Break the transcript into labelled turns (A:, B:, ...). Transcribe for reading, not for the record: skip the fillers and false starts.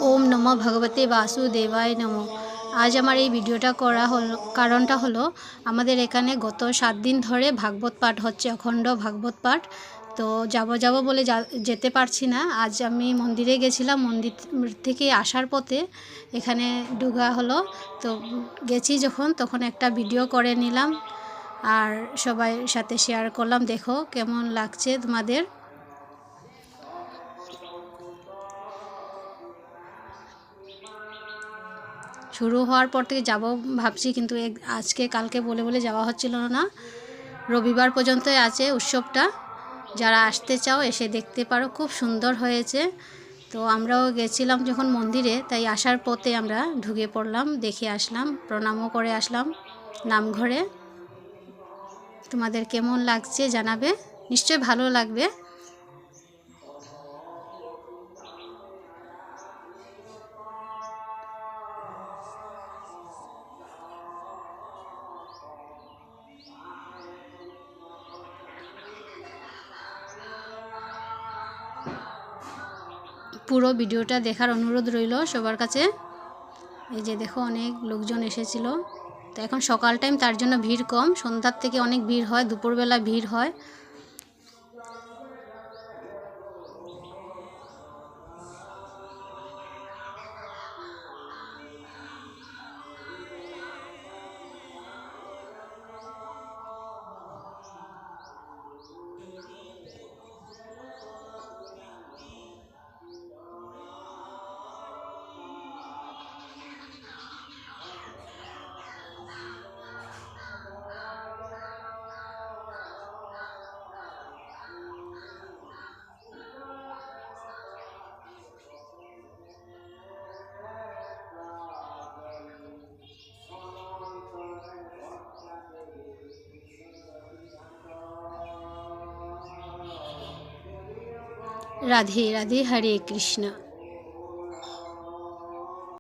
A: ओम नमो भगवते वासुदेवाय नमो। आज हमार এই ভিডিওটা করা হলো কারণটা হলো আমাদের এখানে গত 7 দিন ধরে ভাগবত পাঠ হচ্ছে, অখণ্ড ভাগবত পাঠ। তো যাব বলে যেতে পারছি না। আজ আমি মন্দিরে গেছিলাম, মন্দির থেকে আসার পথে এখানে ঢোকা হলো। তো গেছি যখন তখন একটা ভিডিও করে নিলাম আর সবাই সাথে শেয়ার করলাম। দেখো কেমন লাগছে তোমাদের। শুরু হওয়ার পর থেকে যাব ভাবছি, কিন্তু আজকে কালকে বলে যাওয়া হচ্ছিল না। রবিবার পর্যন্তই আছে উৎসবটা। যারা আসতে চাও এসে দেখতে পারো, খুব সুন্দর হয়েছে। তো আমরাও গেছিলাম যখন মন্দিরে, তাই আসার পথে আমরা ঢুকে পড়লাম, দেখে আসলাম, প্রণামও করে আসলাম নামঘরে। তোমাদের কেমন লাগছে জানাবে, নিশ্চয়ই ভালো লাগবে। পুরো ভিডিওটা দেখার অনুরোধ রইল সবার কাছে। এই যে দেখো অনেক লোকজন এসেছিল। তো এখন সকাল টাইম, তার জন্য ভিড় কম। সন্ধ্যার থেকে অনেক ভিড় হয়, দুপুরবেলা ভিড় হয়। রাধে রাধে, হরে কৃষ্ণ।